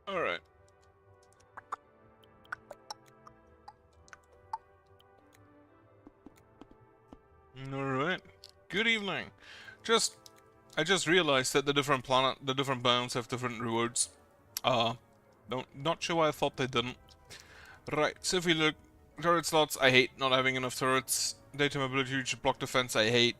Alright. Alright. Good evening. I just realized that the different biomes have different rewards. Not sure why I thought they didn't. Right, so if we look, turret slots, I hate not having enough turrets. Daytime ability, block defense, I hate.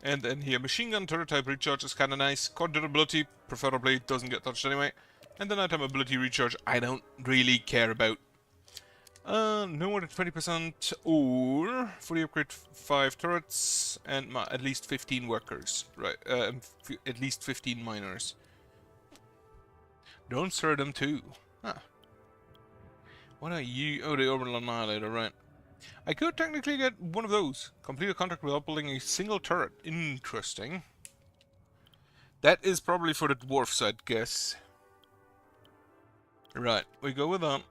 And then here, machine gun turret type recharge is kinda nice. Core durability, preferably, doesn't get touched anyway. And then nighttime ability recharge, I don't really care about. No more than 20% or fully upgrade 5 turrets and at least 15 workers. Right, at least 15 miners. Don't stir them too. Huh. What are you? Oh, the Orbital Annihilator, right. I could technically get one of those. Complete a contract without building a single turret. Interesting. That is probably for the dwarfs, I'd guess. Right, we go with that.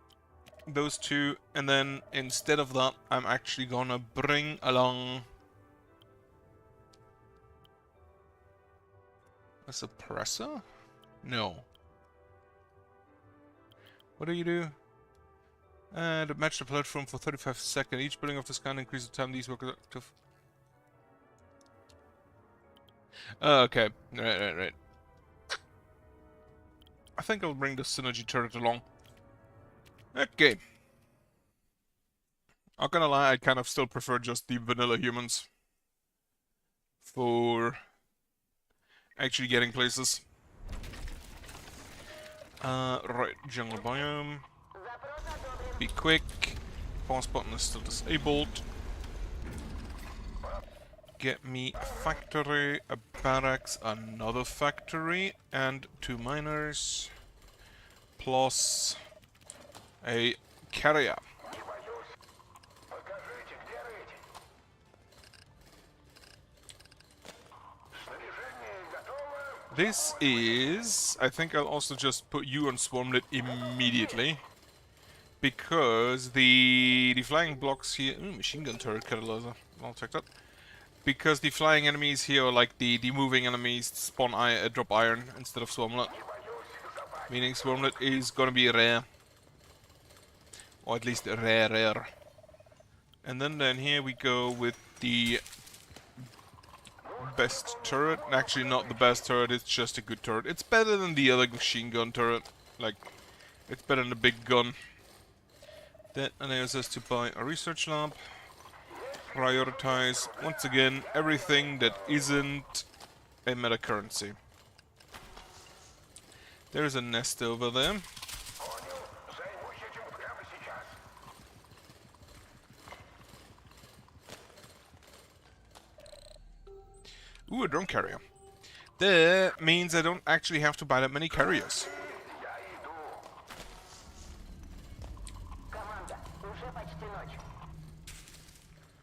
Those two, and then instead of that, I'm actually gonna bring along a suppressor? No. What do you do? To match the platform for 35 seconds. Each building of this kind increases the time these workers are active. Okay. Right. I think I'll bring the synergy turret along. Okay. Not gonna lie, I kind of still prefer just the vanilla humans for actually getting places. Right, jungle biome. Be quick. Pause button is still disabled. Get me a factory, a barracks, another factory, and 2 miners. Plus a carrier. This is... I think I'll also just put you on Swarmlet immediately. Because the flying blocks here... Ooh, machine gun turret catalyzer. I'll check that. Because the flying enemies here are like the moving enemies spawn drop iron instead of Swarmlet. Meaning Swarmlet is gonna be rare. Or at least rare. And then here we go with the best turret. Actually not the best turret, it's just a good turret. It's better than the other machine gun turret. Like, it's better than the big gun. That allows us to buy a research lab. Prioritize, once again, everything that isn't a meta currency. There's a nest over there. Ooh, a drone carrier. That means I don't actually have to buy that many carriers.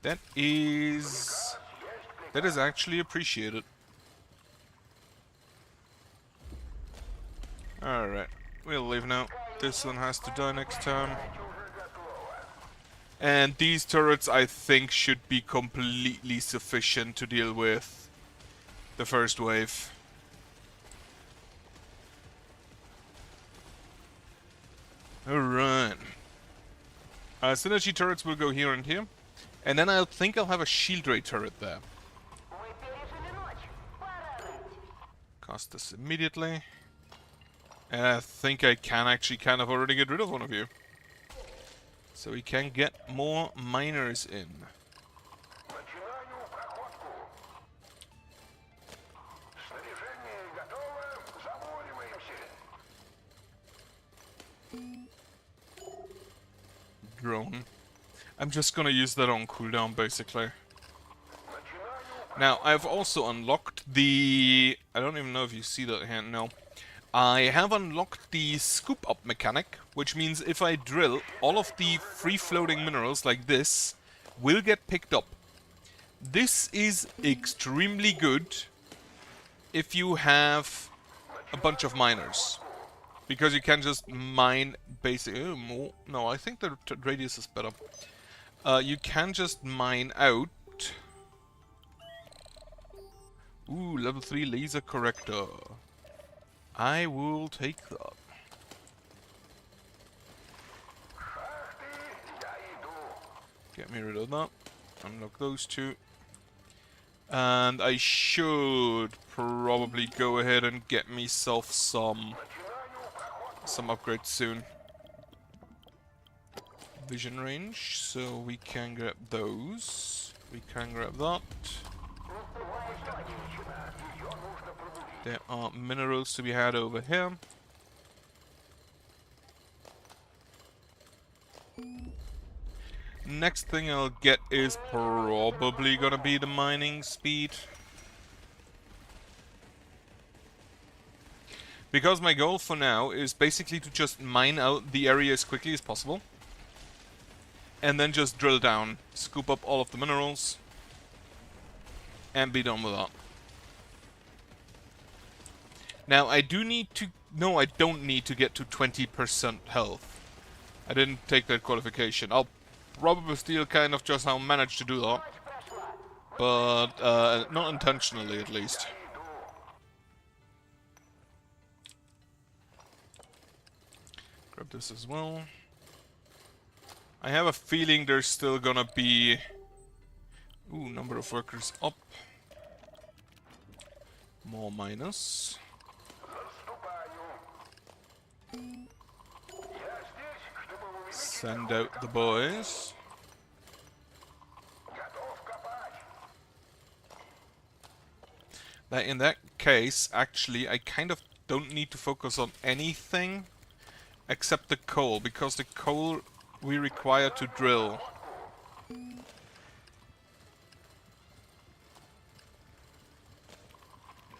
That is actually appreciated. Alright, we'll leave now. This one has to die next time. And these turrets, I think, should be completely sufficient to deal with the first wave. Alright. Synergy turrets will go here and here. And then I think I'll have a shield ray turret there. Cast this immediately. And I think I can actually kind of already get rid of one of you. So we can get more miners in. Drone. I'm just gonna use that on cooldown, basically. Now, I've also unlocked the... I don't even know if you see that here, no. I have unlocked the scoop up mechanic, which means if I drill, all of the free-floating minerals like this will get picked up. This is extremely good if you have a bunch of miners. Because you can just mine basically... Oh, no, I think the radius is better. You can just mine out... Ooh, level 3 laser corrector. I will take that. Get me rid of that. Unlock those two. And I should probably go ahead and get myself some upgrades soon. Vision range, so we can grab those. We can grab that. There are minerals to be had over here. Next thing I'll get is probably gonna be the mining speed. Because my goal for now is basically to just mine out the area as quickly as possible. And then just drill down, scoop up all of the minerals, and be done with that. Now I do need to... No, I don't need to get to 20% health. I didn't take that qualification. I'll probably still kind of just how I managed to do that. But not intentionally at least. Grab this as well. I have a feeling there's still gonna be... Ooh, number of workers up. More minus. Send out the boys. Now, in that case, actually, I kind of don't need to focus on anything except the coal, because the coal we require to drill.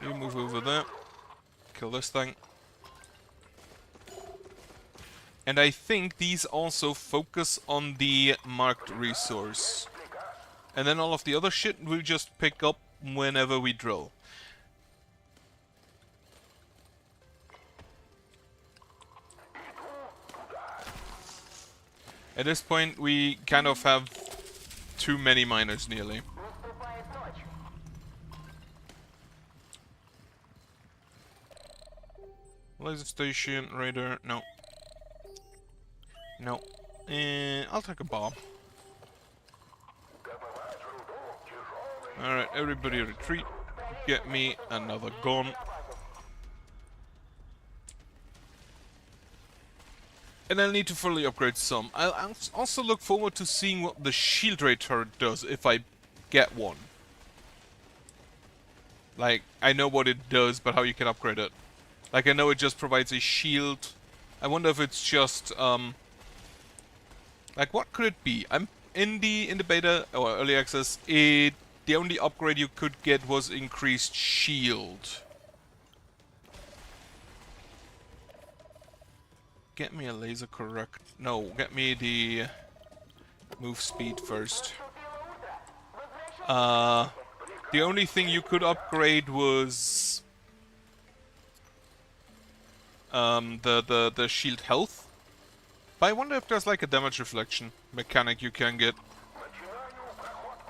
You move over there. Kill this thing. And I think these also focus on the marked resource. And then all of the other shit we'll just pick up whenever we drill. At this point we kind of have too many miners nearly. Laser station, radar, no. No. I'll take a bomb. Alright, everybody retreat. Get me another gun. And I'll need to fully upgrade some. I'll also look forward to seeing what the shield ray turret does if I get one. Like, I know what it does, but how you can upgrade it. Like, I know it just provides a shield. I wonder if it's just, like, what could it be? I'm in the beta or early access. The only upgrade you could get was increased shield. Get me a laser correct. No, get me the move speed first. The only thing you could upgrade was the shield health. But I wonder if there's like a damage reflection mechanic you can get.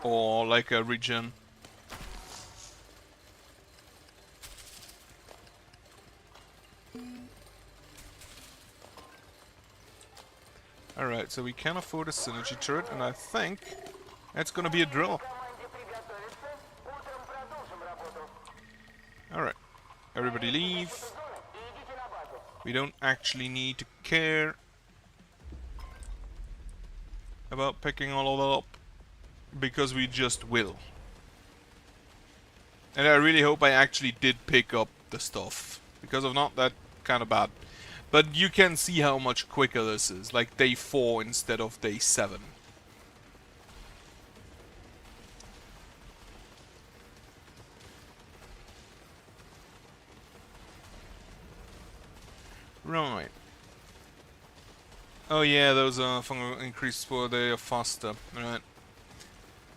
Or like a regen. Alright, so we can afford a synergy turret, and I think that's gonna be a drill. Alright, everybody leave. We don't actually need to care about picking all of that up, because we just will. And I really hope I actually did pick up the stuff, because if not, that's kind of bad. But you can see how much quicker this is, like day 4 instead of day 7. Right. Oh yeah, those fungal increased for they are faster. Right.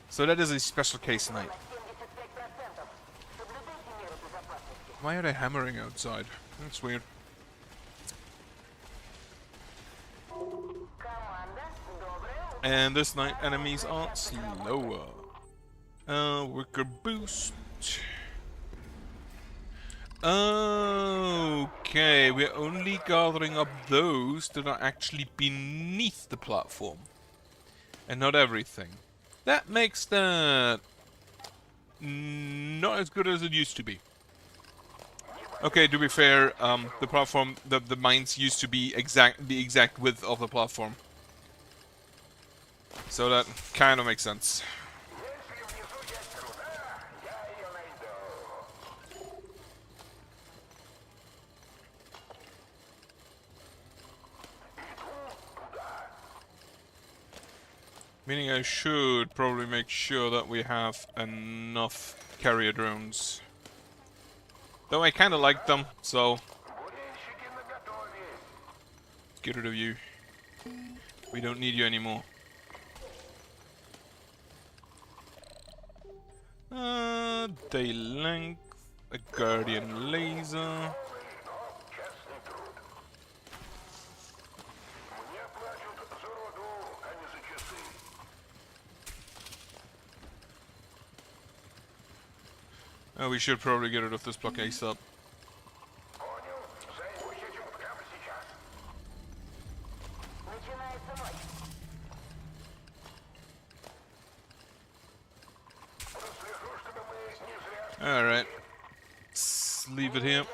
So that is a special case night. Why are they hammering outside? That's weird. And this night enemies are slower. Worker boost. Okay, we're only gathering up those that are actually beneath the platform. and not everything. That makes that not as good as it used to be. Okay, to be fair, the platform, the mines used to be the exact width of the platform, so that kind of makes sense. Meaning I should probably make sure that we have enough carrier drones. Though I kinda like them, so... Get rid of you. We don't need you anymore. Day length, a guardian laser. Oh, we should probably get rid of this block ASAP. Alright. Leave it here.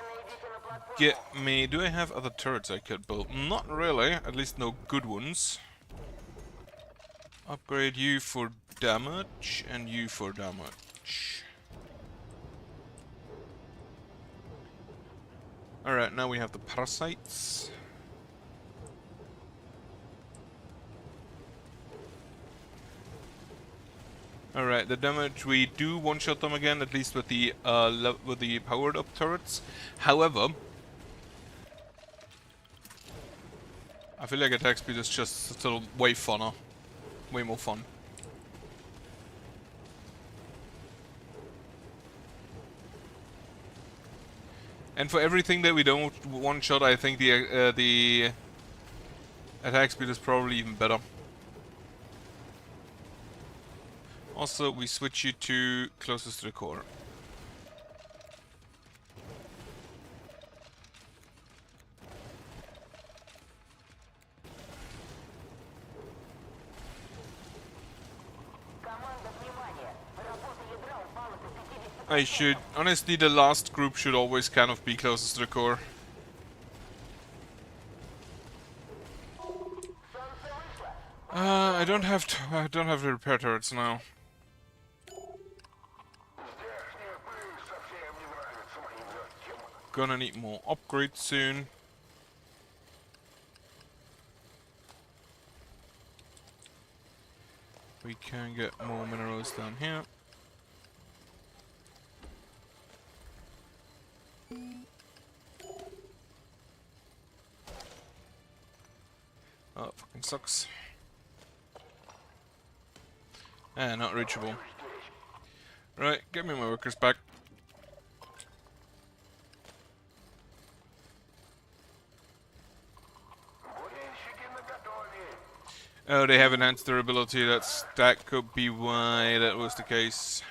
Get me... Do I have other turrets I could build? Not really. At least no good ones. Upgrade you for damage and you for damage. Alright, now we have the parasites. Alright, the damage, we do one-shot them again, at least with the powered-up turrets. However, I feel like attack speed is just still way funner. Way more fun. And for everything that we don't one-shot, I think the attack speed is probably even better. Also, we switch you to closest to the core. I should... Honestly, the last group should always kind of be closest to the core. I don't have the repair turrets now. Gonna need more upgrades soon. We can get more minerals down here. Oh, fucking sucks. Ah, not reachable. Right, give me my workers back. Oh, they have enhanced durability. That could be why that was the case.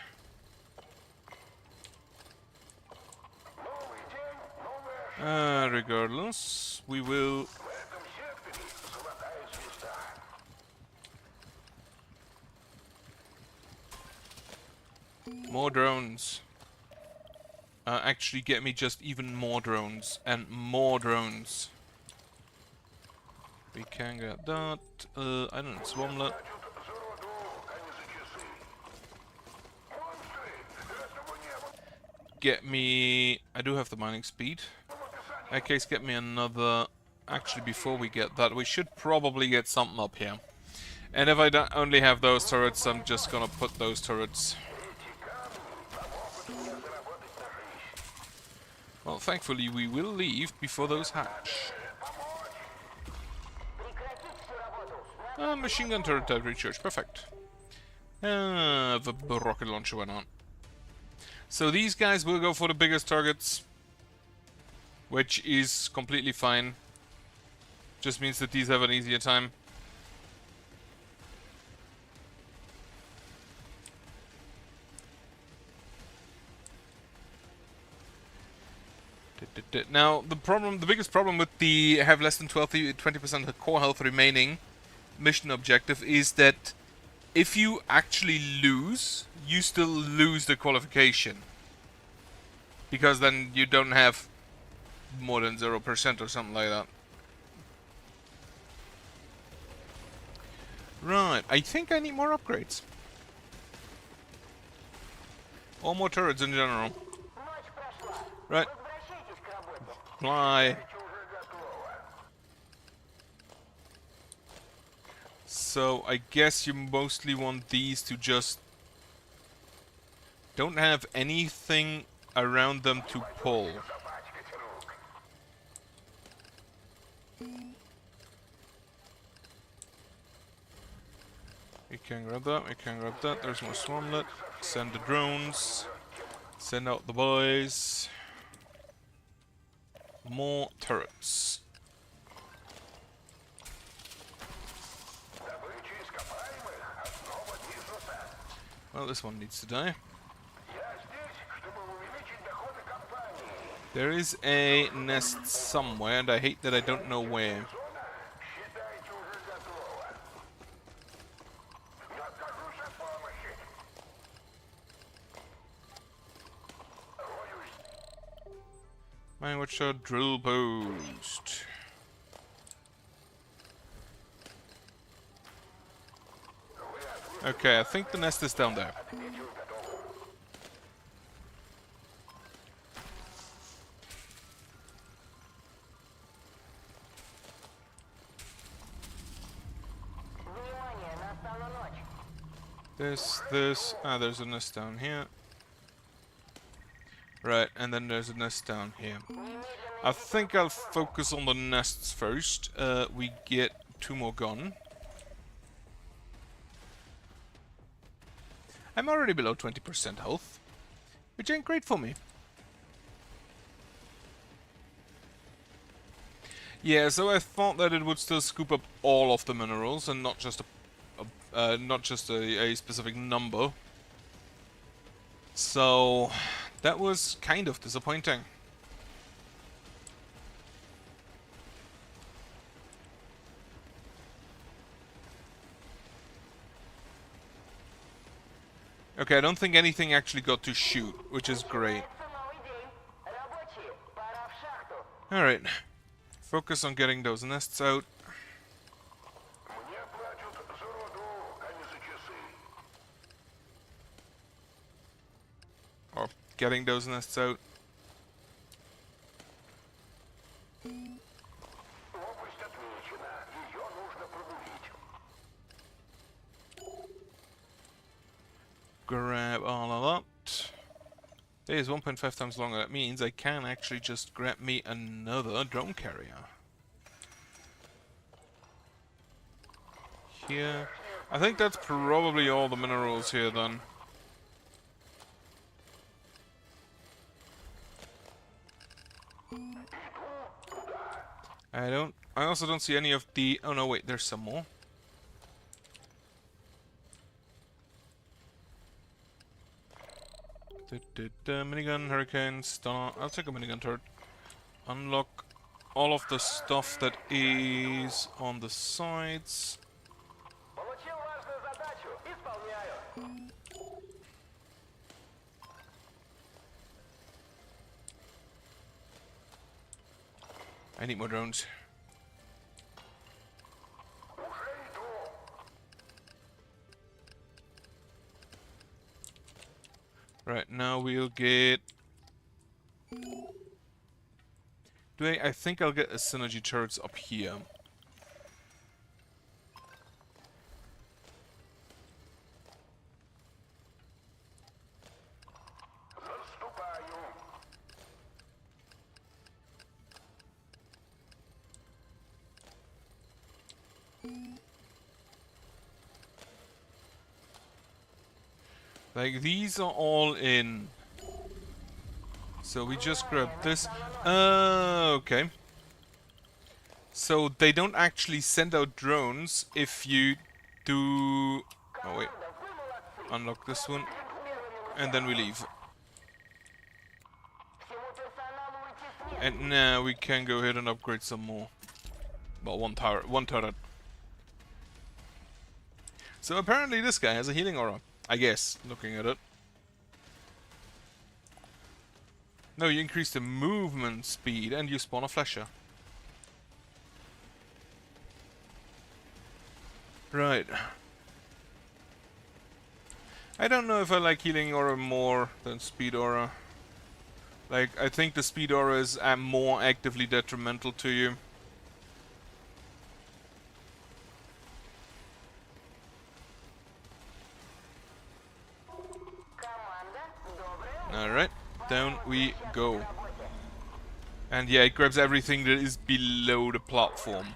Regardless, we will... More drones. Actually get me just even more drones. And more drones. We can get that. I don't know, Swarmlet. Get me... I do have the mining speed. In that case, get me another... Actually, before we get that, we should probably get something up here. And if I don't only have those turrets, I'm just gonna put those turrets. Well, thankfully, we will leave before those hatch. Machine gun turret that recharge, perfect. The rocket launcher went on. So these guys will go for the biggest targets, which is completely fine. Just means that these have an easier time. Now, the biggest problem with the have less than 20% core health remaining mission objective is that if you actually lose, you still lose the qualification. Because then you don't have more than 0% or something like that. Right, I think I need more upgrades. Or more turrets in general. Right. Fly. So I guess you mostly want these to just don't have anything around them to pull. We can grab that, we can grab that. There's more swarmlet. Send the drones. Send out the boys. More turrets. Well, this one needs to die. There is a nest somewhere, and I hate that I don't know where. What's our drill post? Okay, I think the nest is down there. There's a nest down here. Right, and then there's a nest down here. I think I'll focus on the nests first. We get 2 more gone. I'm already below 20% health, which ain't great for me. Yeah, so I thought that it would still scoop up all of the minerals and not just a specific number. So that was kind of disappointing. Okay, I don't think anything actually got to shoot, which is great. Alright. Focus on getting those nests out. Or getting those nests out. Grab all of that. It is 1.5 times longer. That means I can actually just grab me another drone carrier. Here. I think that's probably all the minerals here then. I also don't see any of the... Oh no, wait, there's some more. Minigun, hurricane, star. I'll take a minigun turret. Unlock all of the stuff that is on the sides. I need more drones. Right, now we'll get... I think I'll get a synergy turrets up here. Like, these are all in. So we just grab this. Okay. So they don't actually send out drones if you do... Oh wait. Unlock this one. And then we leave. And now we can go ahead and upgrade some more. Well, one turret. So apparently this guy has a healing aura. I guess, looking at it. No, you increase the movement speed and you spawn a flesher. Right. I don't know if I like healing aura more than speed aura. Like, I think the speed aura is more actively detrimental to you. Alright, down we go. And yeah, it grabs everything that is below the platform.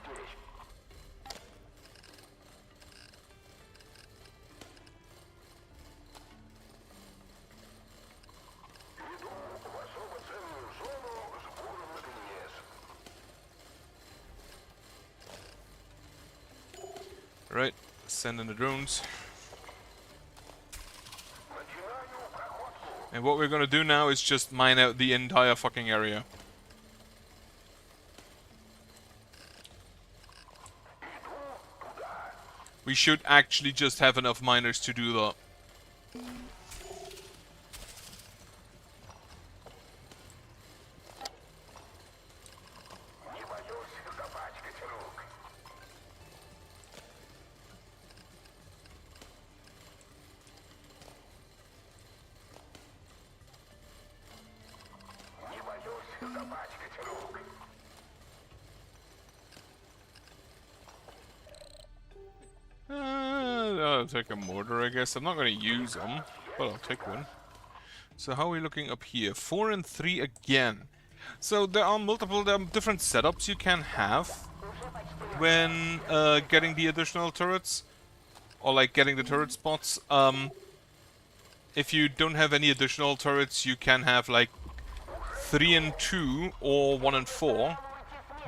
Right, send in the drones. And what we're gonna do now is just mine out the entire fucking area. We should actually just have enough miners to do that. I'll take a mortar, I guess. I'm not going to use them, but I'll take one. So how are we looking up here? 4 and 3 again. So there are different setups you can have when getting the additional turrets, or like getting the turret spots. If you don't have any additional turrets, you can have like 3 and 2 or 1 and 4.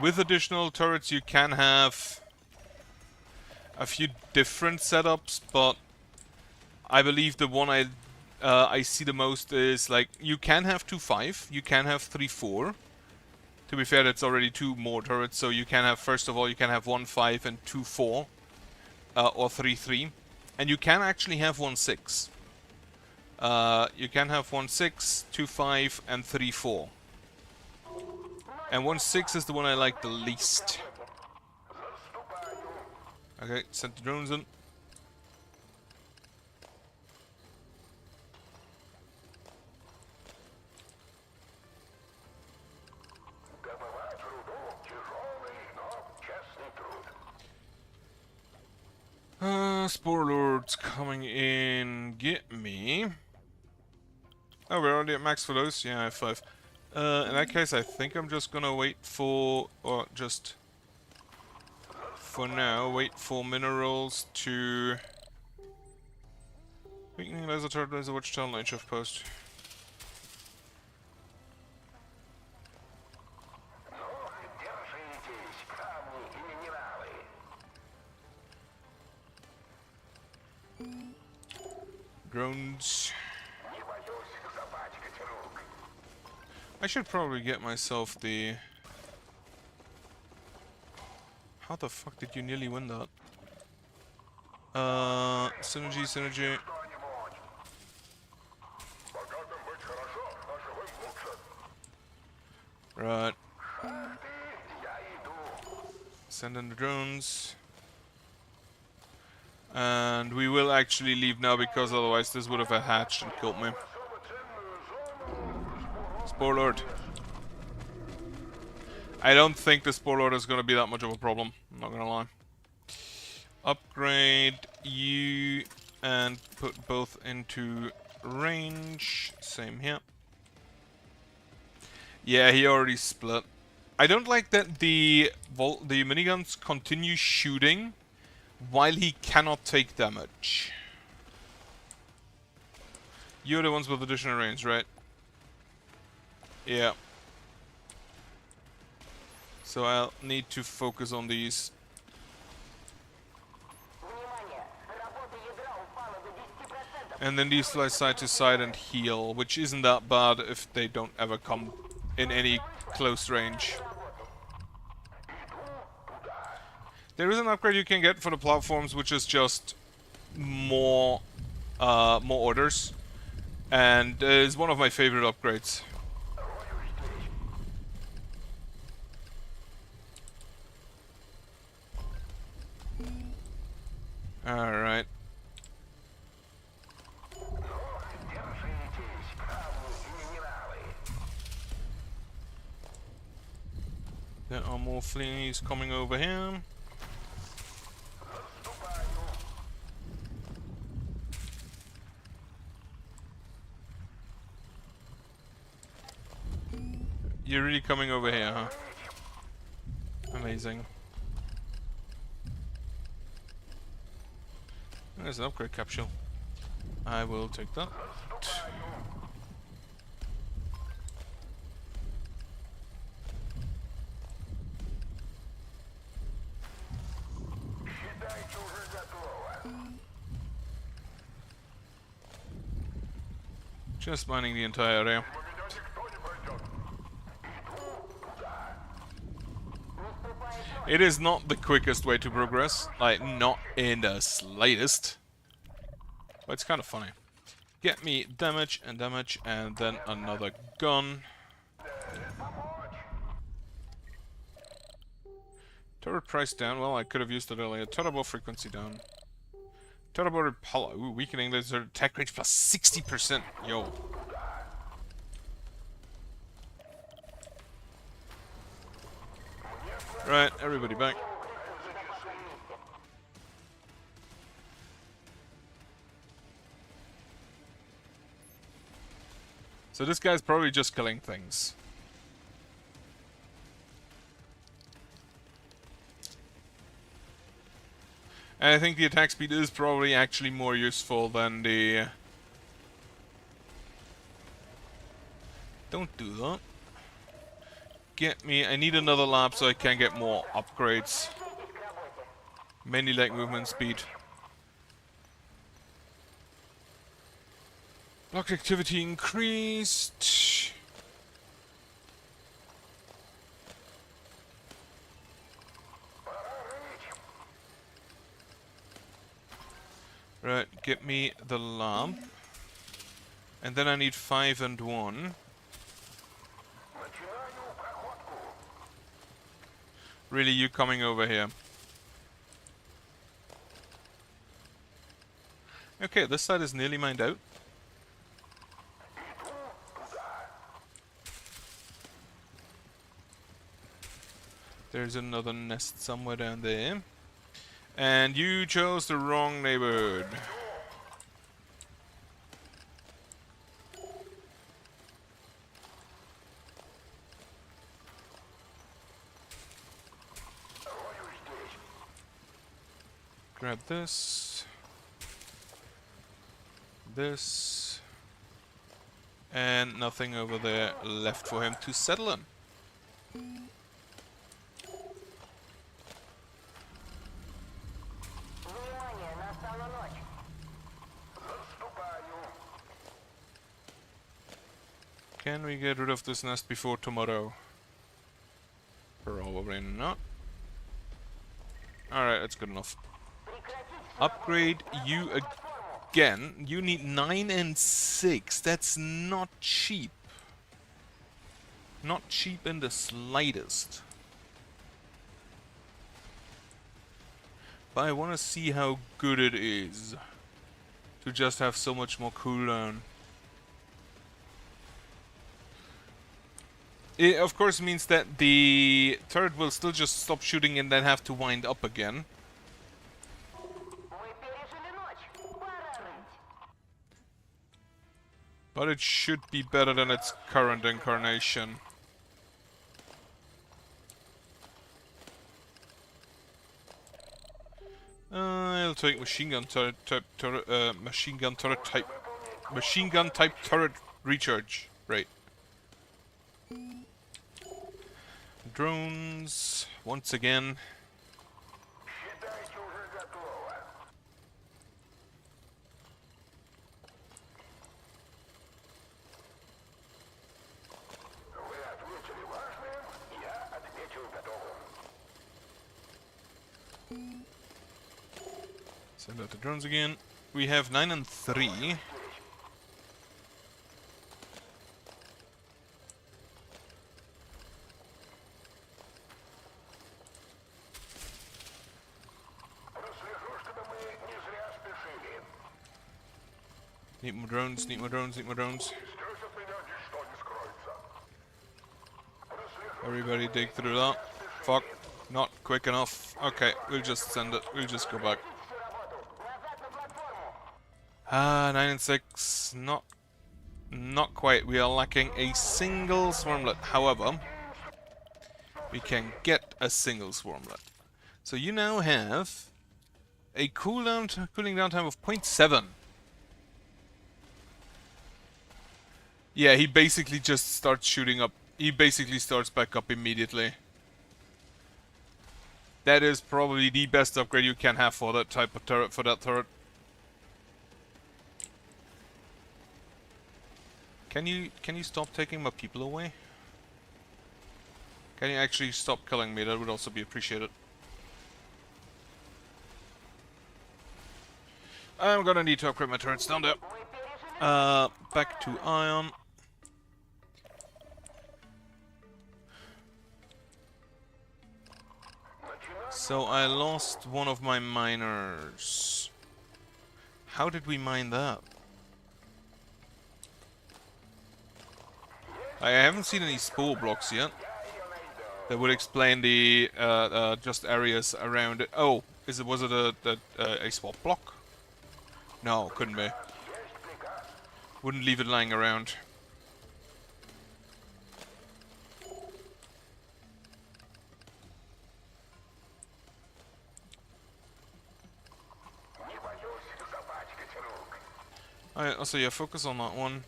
With additional turrets, you can have a few different setups, but I believe the one I see the most is like you can have 2-5, you can have 3-4. To be fair, that's already 2 more turrets, so you can have, first of all, you can have 1-5 and 2-4, or 3-3, and you can actually have 1-6. You can have 1-6, 2-5, and 3-4. And 1-6 is the one I like the least. Okay, send the drones in. Spore Lords coming in, get me. Oh, we're already at max for those? Yeah, I have 5. In that case, I think I'm just gonna wait for, or just for now, wait for minerals to... Weakening laser turret, laser watchtower, night shift post. Drones. I should probably get myself the... How the fuck did you nearly win that? Synergy. Right. Send in the drones. And we will actually leave now, because otherwise this would have hatched and killed me. Spore Lord. I don't think the Spore Lord is going to be that much of a problem. I'm not going to lie. Upgrade you and put both into range. Same here. Yeah, he already split. I don't like that the miniguns continue shooting while he cannot take damage. You're the ones with additional range, right? Yeah. So I'll need to focus on these. And then these fly side to side and heal, which isn't that bad if they don't ever come in any close range. There is an upgrade you can get for the platforms, which is just more orders, and is one of my favorite upgrades. Alright. There are more fleas coming over here. You're really coming over here, huh? Amazing. There's an upgrade capsule. I will take that. Just mining the entire area. It is not the quickest way to progress, like not in the slightest. But it's kind of funny. Get me damage, and then another gun. Turret price down, well I could have used it earlier. Turbo frequency down. Turbo repel, ooh, weakening lizard attack range plus 60%, yo. Right, everybody back. So this guy's probably just killing things. And I think the attack speed is probably actually more useful than the... Don't do that. Get me... I need another lab so I can get more upgrades. Mainly like movement speed. Block activity increased. Right, get me the lamp. And then I need 5 and 1. Really, you coming over here. Okay, this side is nearly mined out. There's another nest somewhere down there. And you chose the wrong neighborhood. Grab this. This. And nothing over there left for him to settle in. Can we get rid of this nest before tomorrow? Probably not. Alright, that's good enough. Upgrade you again. You need 9 and 6. That's not cheap. Not cheap in the slightest. But I want to see how good it is to just have so much more cooldown. It of course means that the turret will still just stop shooting and then have to wind up again. But it should be better than its current incarnation. I'll take machine gun type turret recharge rate. Drones once again. Send out the drones again. We have 9 and 3. Need more drones, need more drones, need more drones. Everybody dig through that. Fuck. Not quick enough. Okay, we'll just send it. We'll just go back. 9 and 6. Not quite. We are lacking a single swarmlet. However, we can get a single swarmlet. So you now have a cooling down time of 0.7. Yeah, he basically just starts shooting up. He basically starts back up immediately. That is probably the best upgrade you can have for that type of turret, for that turret. Can you stop taking my people away? Can you actually stop killing me? That would also be appreciated. I'm gonna need to upgrade my turrets down there. Back to Ion. So I lost one of my miners. How did we mine that? I haven't seen any spore blocks yet. That would explain the just areas around it. Oh, was it a swap block? No, couldn't be. Wouldn't leave it lying around. Alright, also yeah, focus on that one.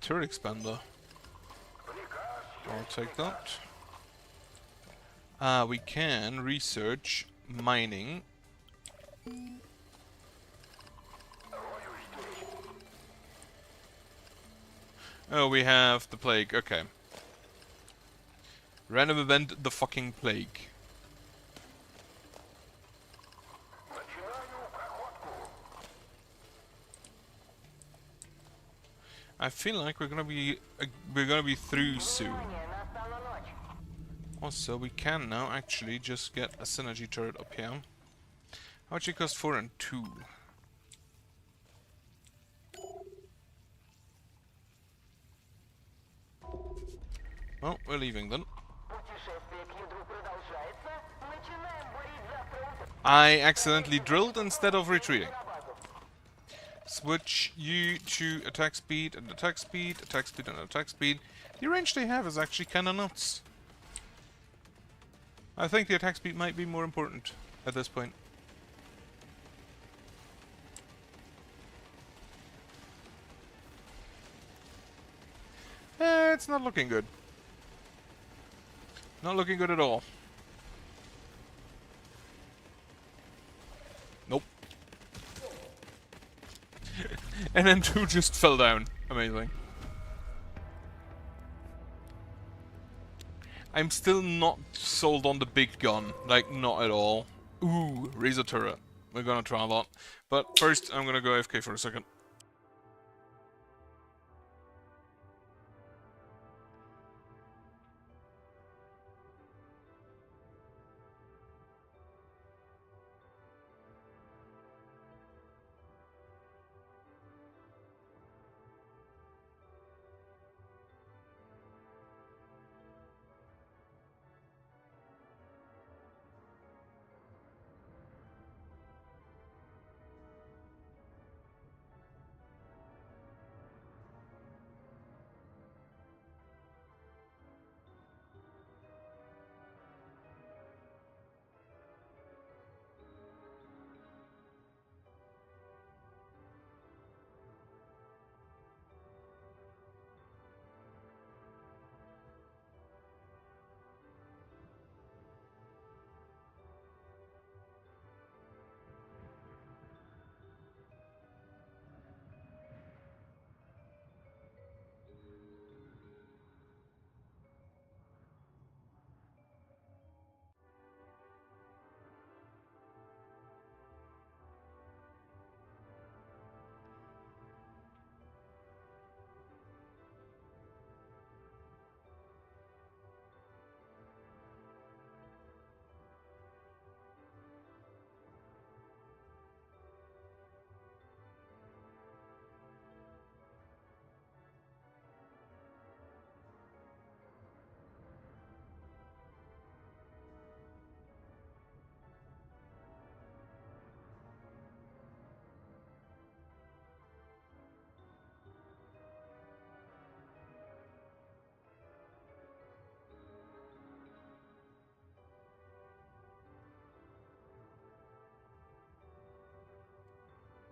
Turret expander. I'll take that. We can research mining. Oh, we have the plague. Okay. Random event, the fucking plague. I feel like we're gonna be through soon. Also, we can now actually just get a synergy turret up here. How much it cost? 4 and 2. Well, we're leaving then. I accidentally drilled instead of retreating. Switch you to attack speed and attack speed, attack speed and attack speed. The range they have is actually kinda nuts. I think the attack speed might be more important at this point. It's not looking good. Not looking good at all. Nope. And then 2 just fell down. Amazing. I'm still not sold on the big gun. Like, not at all. Ooh, Razor turret. We're gonna try that. But first, I'm gonna go AFK for a second.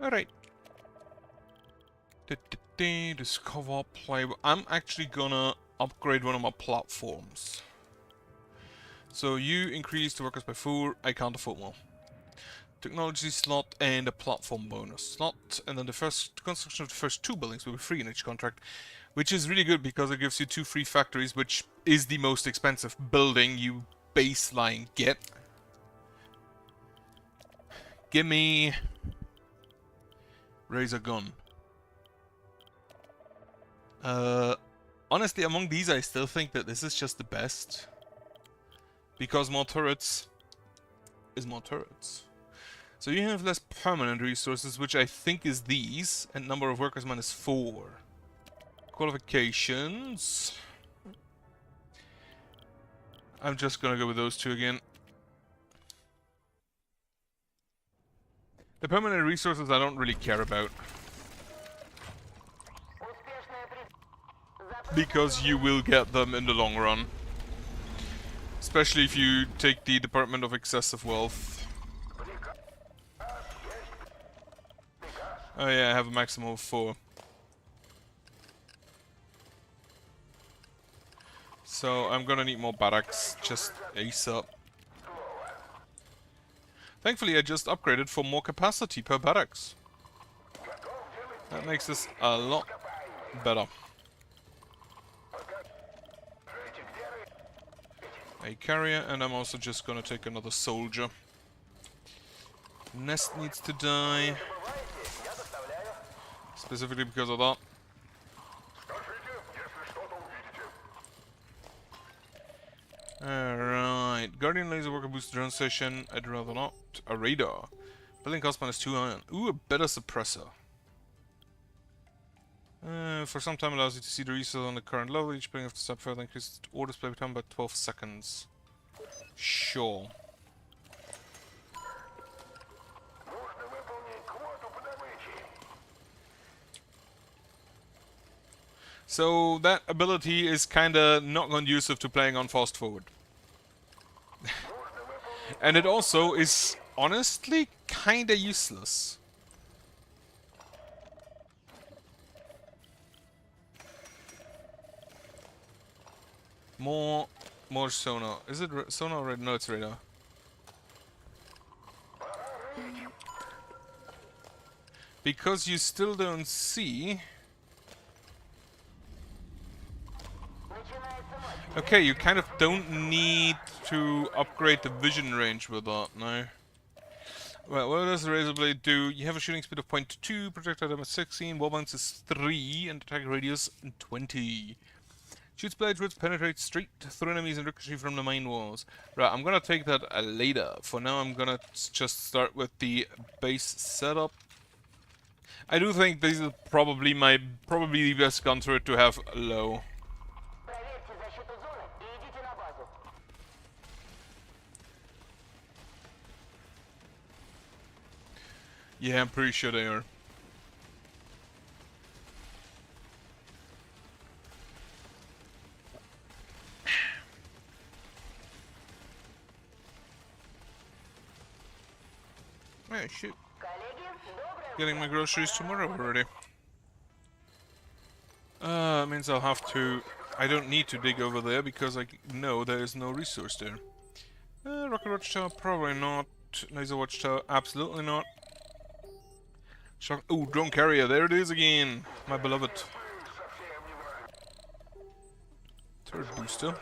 Alright. Discover play. I'm actually gonna upgrade one of my platforms. So you increase the workers by 4, I can't afford more. Technology slot and a platform bonus slot, and then the construction of the first 2 buildings will be free in each contract, which is really good because it gives you 2 free factories, which is the most expensive building you baseline get. Gimme Razor Gun. Honestly, among these, I still think that this is just the best. Because more turrets is more turrets. So you have less permanent resources, which I think is these, and number of workers -4. Qualifications. I'm just gonna go with those 2 again. The permanent resources I don't really care about. Because you will get them in the long run. Especially if you take the Department of Excessive Wealth. Oh yeah, I have a maximum of 4. So I'm gonna need more barracks, just ASAP. Thankfully I just upgraded for more capacity per barracks. That makes this a lot better. A carrier, and I'm also just gonna take another soldier. Nest needs to die. Specifically because of that. Alright. Guardian laser worker boost drone station. I'd rather not. A radar. Building cost -2 iron. Ooh, a better suppressor. For some time allows you to see the resource on the current level. Each building of the step further increases order display time by 12 seconds. Sure. So that ability is kinda not conducive to playing on fast forward. And it also is honestly kinda useless. More sonar. Is it sonar or radar? No, it's radar. Because you still don't see. Okay, you kind of don't need to upgrade the vision range with that, no. Well, what does the razor blade do? You have a shooting speed of 0.2, projectile damage 16, wall bounce is 3, and attack radius 20. Shoots blades which penetrate straight through enemies and ricochet from the main walls. Right, I'm gonna take that later. For now, I'm gonna just start with the base setup. I do think this is probably the best gun turret to have low. Yeah, I'm pretty sure they are. Yeah, shoot. Getting my groceries tomorrow already. Means I'll have to... I don't need to dig over there because I know there is no resource there. Rocket Watchtower, probably not. Laser Watchtower, absolutely not. Ooh, drone carrier, there it is again! My beloved. Turret booster.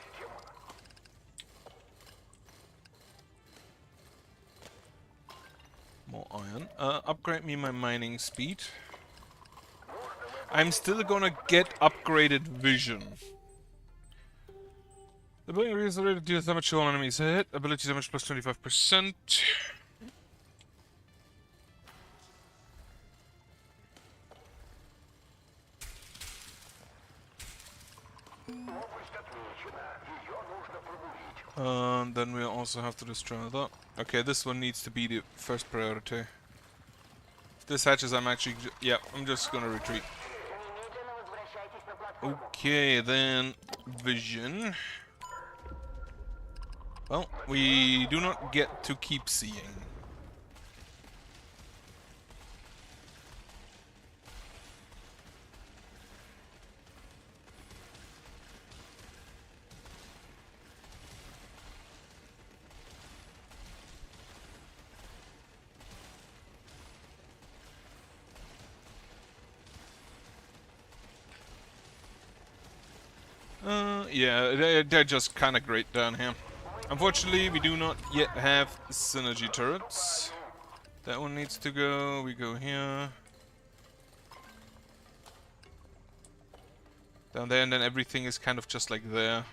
More iron. Upgrade me my mining speed. I'm still gonna get upgraded vision. The building is ready to deal damage to all enemies hit. Ability damage plus 25%. Then we also have to destroy that. Okay, this one needs to be the first priority. If this hatches, I'm actually... yeah, I'm just gonna retreat. Okay, then... vision. Well, we do not get to keep seeing. Yeah, they're just kind of great down here. Unfortunately, we do not yet have synergy turrets. That one needs to go. We go here. Down there, and then everything is kind of just like there.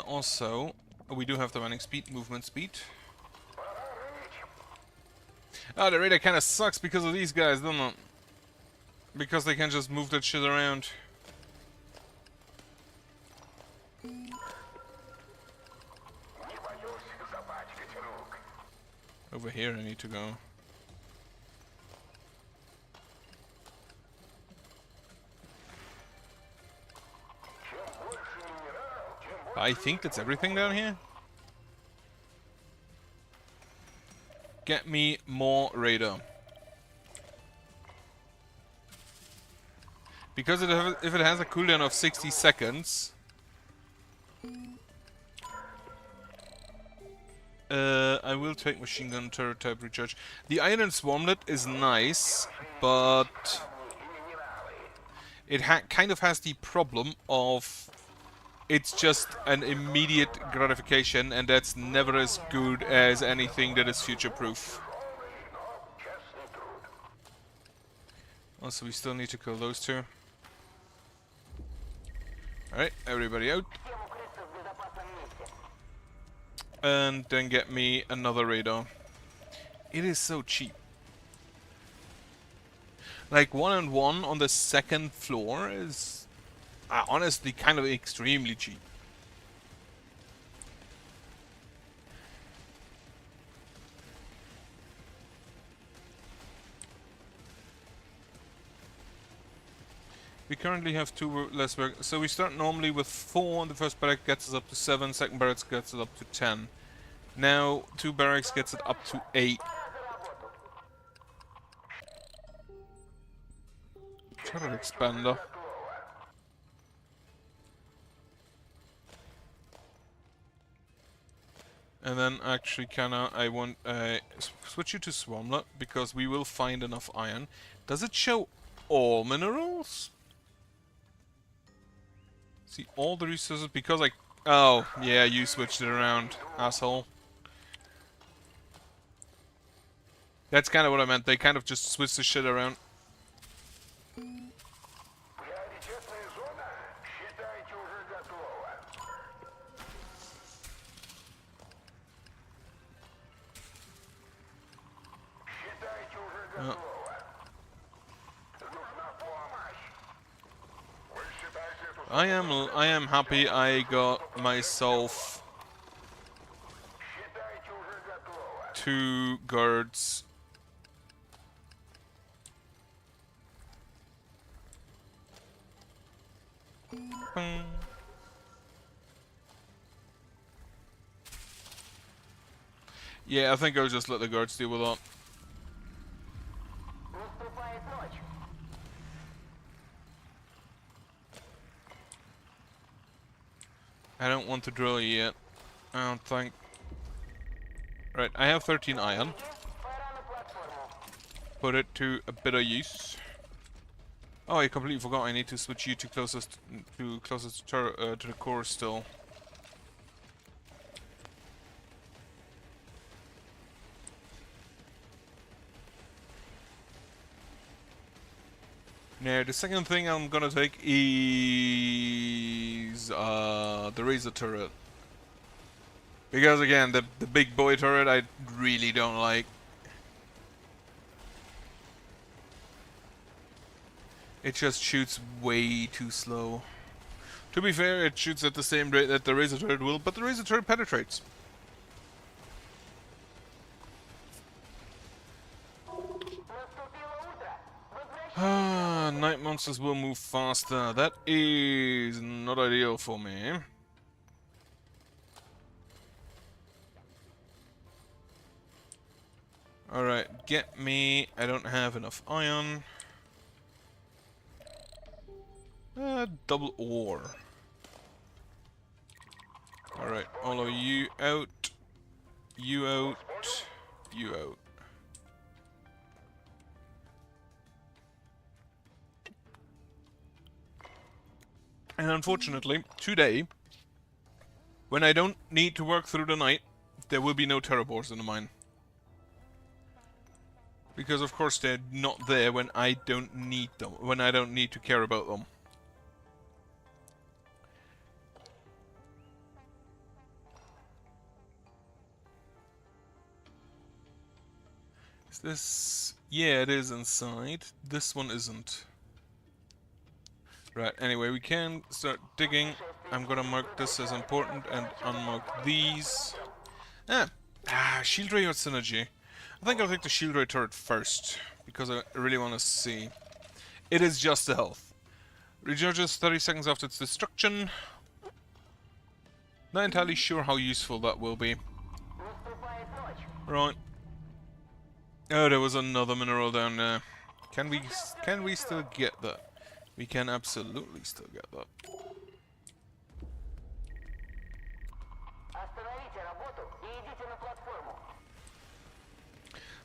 Also, we do have the running speed, movement speed. Ah, the radar kind of sucks because of these guys, doesn't it? Because they can just move that shit around. Over here I need to go. I think that's everything down here. Get me more radar. Because if it has a cooldown of 60 seconds... I will take machine gun turret type recharge. The iron swarmlet is nice, but... it kind of has the problem of... it's just an immediate gratification, and that's never as good as anything that is future-proof. Also, we still need to kill those two. Alright, everybody out. And then get me another radar. It is so cheap. Like 1-on-1 on the second floor is honestly kind of extremely cheap. We currently have 2 less barracks. So we start normally with 4. The first barrack gets us up to 7. Second barracks gets us up to 10. Now 2 barracks gets it up to 8. Turret expander. And then actually I want switch you to Swarmlet because we will find enough iron. Does it show all minerals? See all the resources because oh yeah, you switched it around, asshole. That's kind of what I meant. They kind of just switched the shit around. I am happy I got myself 2 guards. Yeah, I think I'll just let the guards deal with that. I don't want to drill you yet. I don't think. Right, I have 13 iron. Put it to a bit of use. Oh, I completely forgot. I need to switch you to closest to the core still. Now, the second thing I'm gonna take is the Razor turret. Because again, the big boy turret I really don't like. It just shoots way too slow. To be fair, it shoots at the same rate that the Razor turret will, but the Razor turret penetrates. Night monsters will move faster. That is not ideal for me. Alright, get me... I don't have enough iron. Double ore. Alright, all of you out. You out. You out. And unfortunately, today, when I don't need to work through the night, there will be no Terrorboars in the mine. Because of course they're not there when I don't need them, when I don't need to care about them. Is this... yeah, it is inside. This one isn't. Right, anyway, we can start digging. I'm gonna mark this as important and unmark these. Shield ray or synergy. I think I'll take the shield ray turret first, because I really want to see. It is just the health. Recharges 30 seconds after its destruction. Not entirely sure how useful that will be. Right. Oh, there was another mineral down there. Can we still get that? We can absolutely still get that.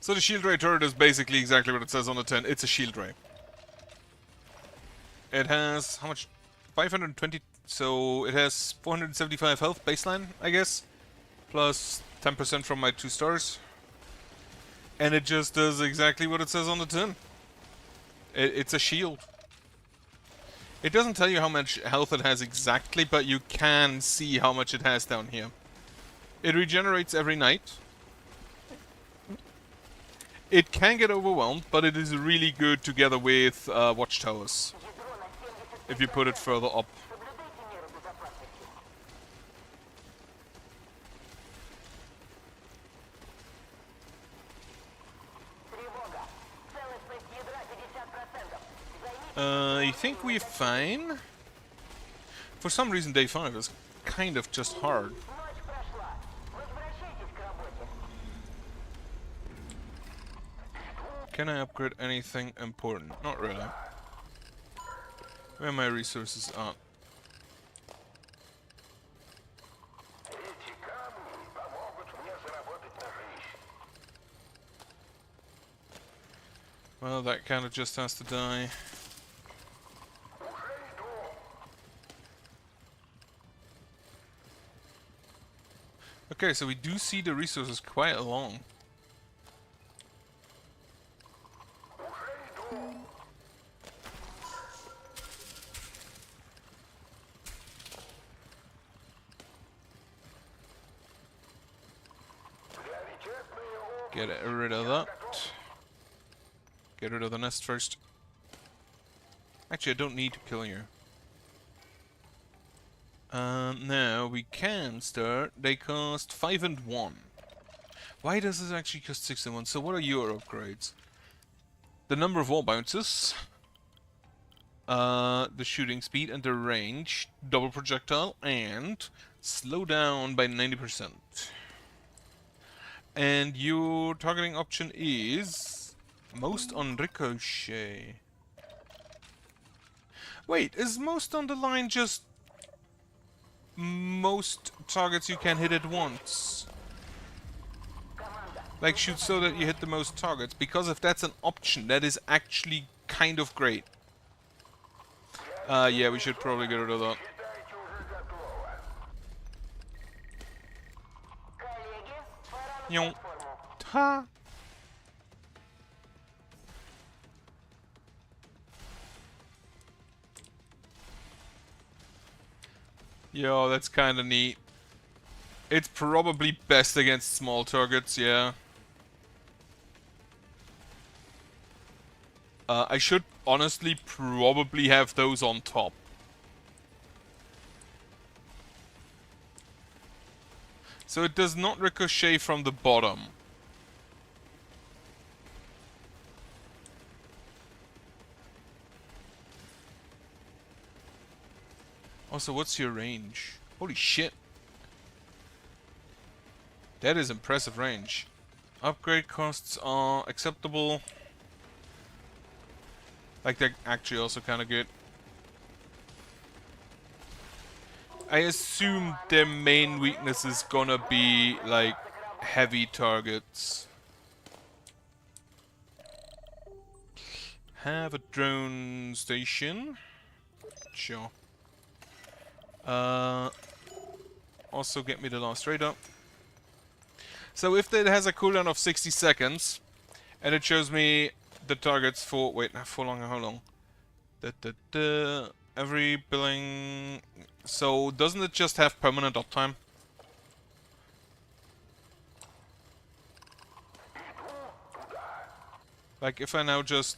So the shield ray turret is basically exactly what it says on the tin. It's a shield ray. It has how much? 520. So it has 475 health baseline, I guess, plus 10% from my 2 stars. And it just does exactly what it says on the tin. It's a shield. It doesn't tell you how much health it has exactly, but you can see how much it has down here. It regenerates every night. It can get overwhelmed, but it is really good together with watchtowers, if you put it further up. I think we're fine. For some reason day 5 is kind of just hard. Can I upgrade anything important? Not really. Where are my resources at? Well, that kind of just has to die. Okay, so we do see the resources quite along. Get rid of that. Get rid of the nest first. Actually, I don't need to kill you. Now we can start. They cost 5 and 1. Why does this actually cost 6 and 1? So what are your upgrades? The number of wall bounces, the shooting speed and the range, double projectile, and slow down by 90%. And your targeting option is most on ricochet. Wait, is most on the line just most targets you can hit at once? Like shoot so that you hit the most targets, because if that's an option, that is actually kind of great. Yeah, we should probably get rid of that. Yo. Ta. Yo, that's kind of neat. It's probably best against small targets, yeah. I should honestly probably have those on top. So it does not ricochet from the bottom. Also, what's your range? Holy shit. That is impressive range. Upgrade costs are acceptable. Like, they're actually also kind of good. I assume their main weakness is gonna be, like, heavy targets. Have a drone station. Sure. Also get me the last radar. So if it has a cooldown of 60 seconds, and it shows me the targets for... Wait, for long, how long? Every billing... So doesn't it just have permanent uptime? Like if I now just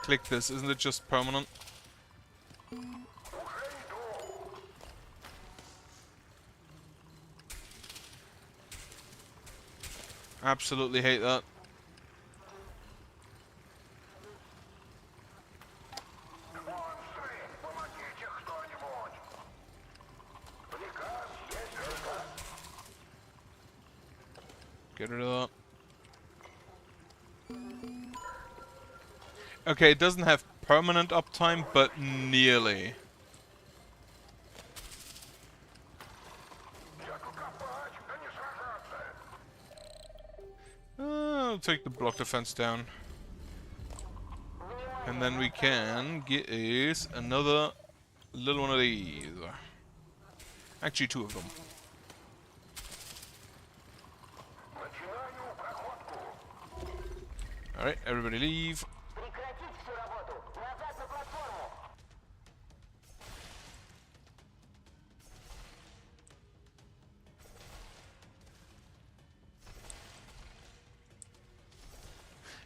click this, isn't it just permanent? Absolutely hate that. Get rid of that. Okay, it doesn't have permanent uptime, but nearly. I'll take the block defense down. And then we can get is another little one of these. Actually, two of them. Alright, everybody leave.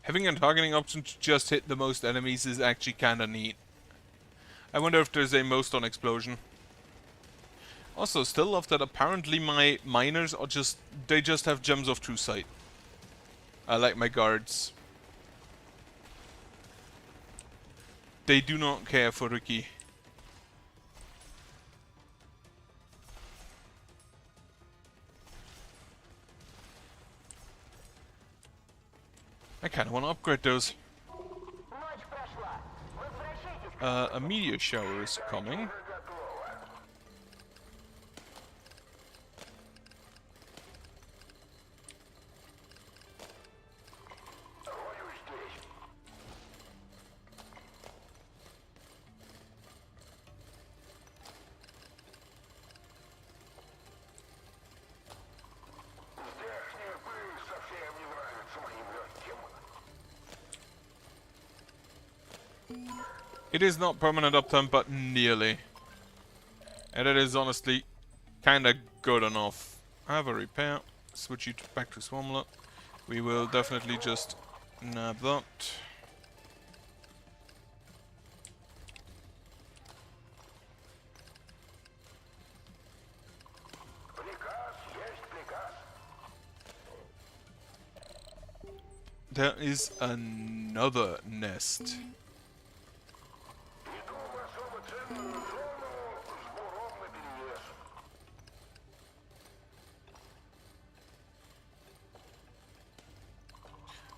Having a targeting option to just hit the most enemies is actually kinda neat. I wonder if there's a most on explosion. Also, still love that apparently my miners are just... They just have gems of true sight. I like my guards. They do not care for Ricky. I kinda wanna upgrade those. A meteor shower is coming. It is not permanent uptime, but nearly. And it is honestly kinda good enough. I have a repair. Switch you back to Swarmlet. We will definitely just nab that. There is another nest.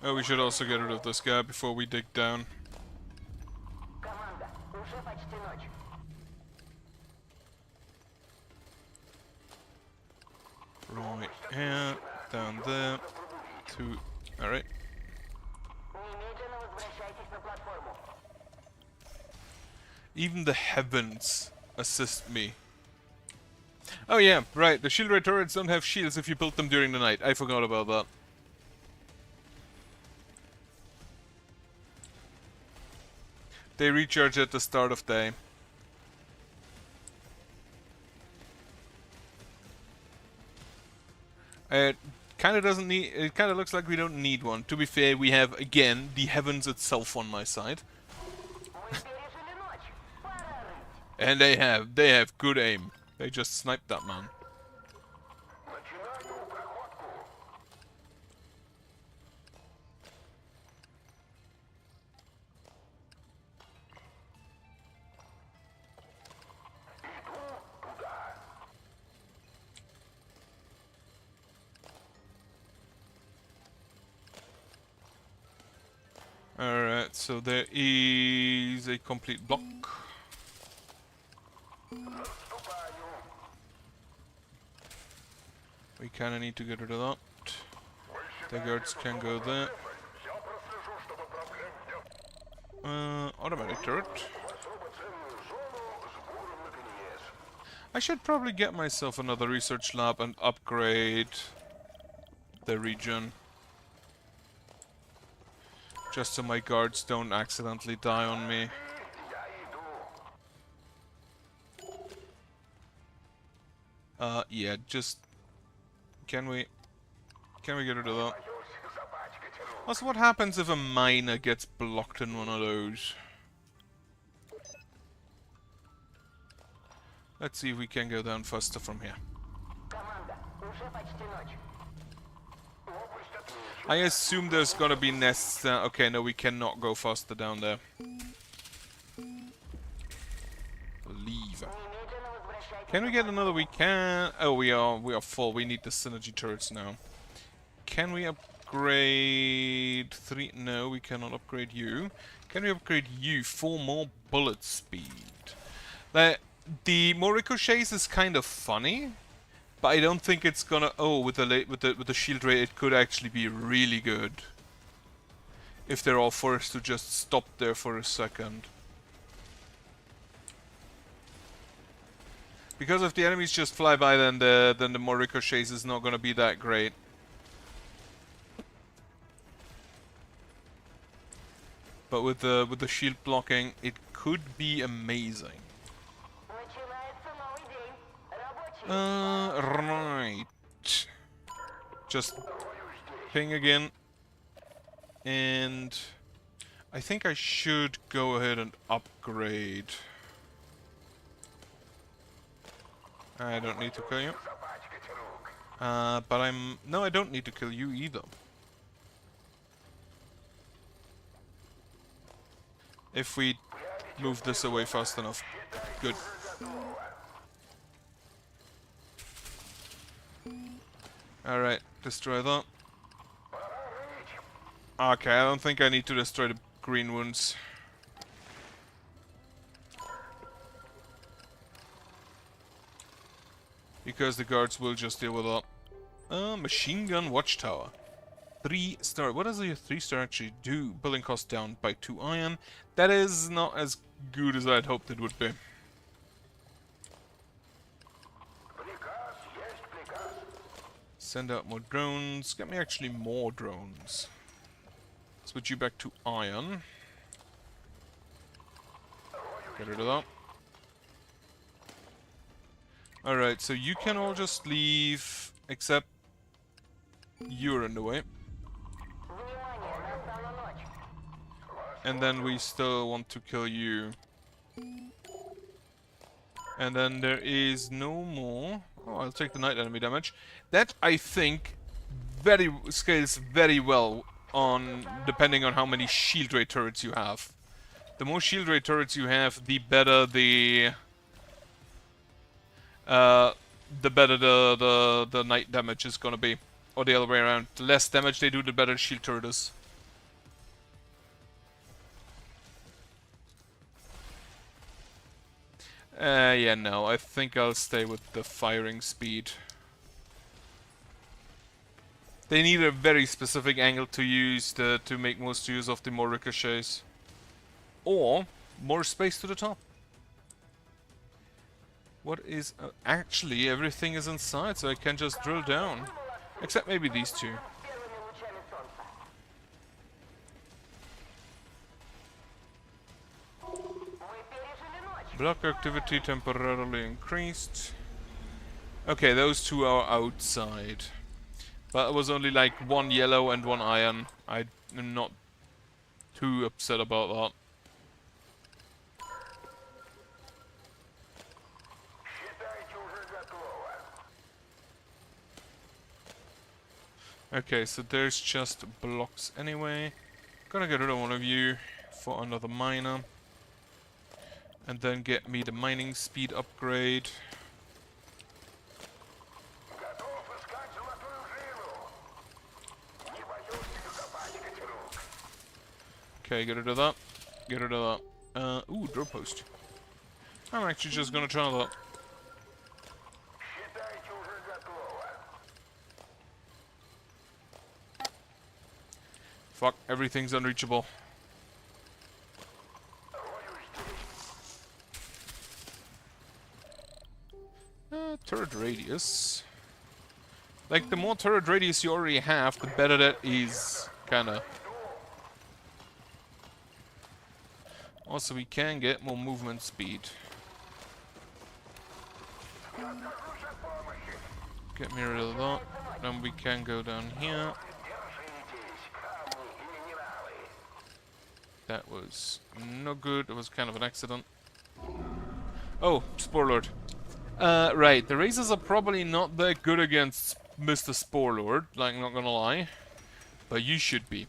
Oh, we should also get rid of this guy before we dig down. Right here, down there, two. Alright. Even the heavens assist me. Oh yeah, right, the shield ray turrets don't have shields if you build them during the night. I forgot about that. They recharge at the start of day. It kinda doesn't need... It kinda looks like we don't need one. To be fair, we have, again, the heavens itself on my side. And they have good aim. They just sniped that man. Alright, so there is a complete block. We kinda need to get rid of that. The guards can go there. Automatic turret. I should probably get myself another research lab and upgrade the region. Just so my guards don't accidentally die on me. Yeah, just... Can we get rid of that? Also, what happens if a miner gets blocked in one of those? Let's see if we can go down faster from here. I assume there's gonna be nests. Okay, no, we cannot go faster down there. Leave. Can we get another? We can. Oh, we are full. We need the synergy turrets now. Can we upgrade 3? No, we cannot upgrade you. Can we upgrade you for more bullet speed? The more ricochets is kind of funny, but I don't think it's gonna. Oh, with the shield ray, it could actually be really good if they're all forced to just stop there for a second. Because if the enemies just fly by, then the more ricochets is not gonna be that great. But with the shield blocking, it could be amazing. Right. Just ping again. And I think I should go ahead and upgrade. I don't need to kill you. But no, I don't need to kill you either. If we move this away fast enough. Good. Alright, destroy that. Okay, I don't think I need to destroy the green ones. Because the guards will just deal with that. Machine gun watchtower. 3-star. What does a 3-star actually do? Building cost down by 2 iron. That is not as good as I'd hoped it would be. Send out more drones. Get me actually more drones. Switch you back to iron. Get rid of that. Alright, so you can all just leave, except you're in the way. And then we still want to kill you. And then there is no more. Oh, I'll take the night enemy damage. That, I think, scales very well on depending on how many shield ray turrets you have. The more shield ray turrets you have, the better the night damage is gonna be. Or the other way around. The less damage they do, the better shield turret is. Yeah, no, I think I'll stay with the firing speed. They need a very specific angle to use to make most use of the more ricochets. Or, more space to the top. What is... actually, everything is inside, so I can just drill down. Except maybe these two. Block activity temporarily increased. Okay, those two are outside. But it was only like 1 yellow and 1 iron. I am not too upset about that. Okay, so there's just blocks anyway. Gonna get rid of one of you for another miner. And then get me the mining speed upgrade. Okay, get rid of that. Get rid of that. Ooh, draw post. I'm actually just gonna try that. Fuck, everything's unreachable. Turret radius. Like, the more turret radius you already have, the better that is, kinda. Also, we can get more movement speed. Get me rid of that. Then we can go down here. That was no good. It was kind of an accident. Oh, Spore Lord. Right. The razors are probably not that good against Mr. Spore Lord, like, not gonna lie. But you should be.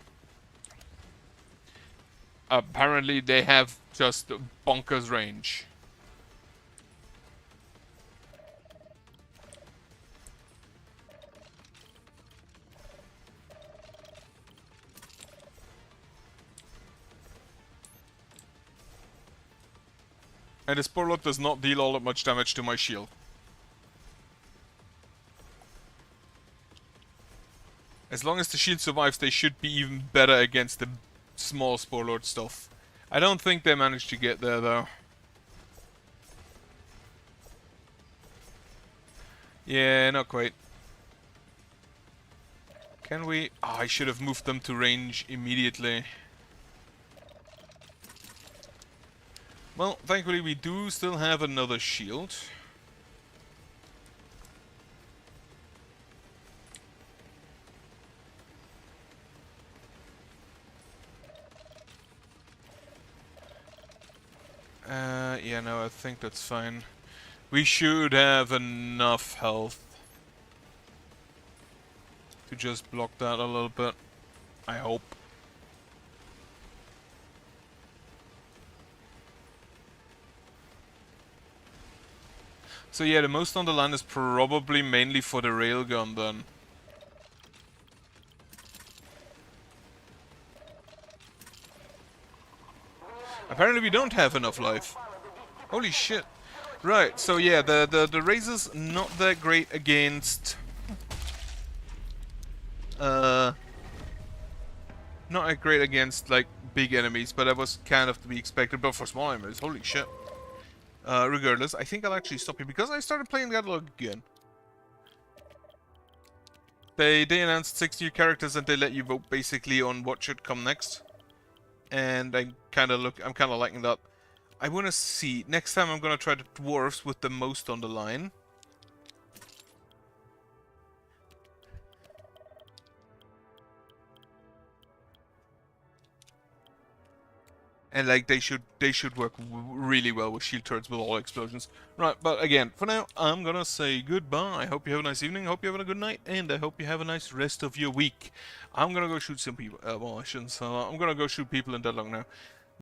Apparently they have just bonkers range. And the Spore Lord does not deal all that much damage to my shield. As long as the shield survives, they should be even better against the small Spore Lord stuff. I don't think they managed to get there, though. Yeah, not quite. Can we... Oh, I should have moved them to range immediately. Well, thankfully we do still have another shield. Yeah, no, I think that's fine. We should have enough health to just block that a little bit. I hope. So yeah, the most on the line is probably mainly for the railgun then. Apparently we don't have enough life. Holy shit. Right, so yeah, the razors not that great against... not that great against, like, big enemies, but that was kind of to be expected. But for small enemies, holy shit. Regardless, I think I'll actually stop here because I started playing Catalog again. They announced 6 new characters and they let you vote basically on what should come next. And I'm kind of liking that. I want to see. Next time I'm going to try the dwarves with the most on the line. And like they should work really well with shield turrets with all explosions. Right, but again, for now, I'm gonna say goodbye. I hope you have a nice evening, I hope you have a good night, and I hope you have a nice rest of your week. I'm gonna go shoot some people. Well, I shouldn't. So I'm gonna go shoot people in Deadlock now.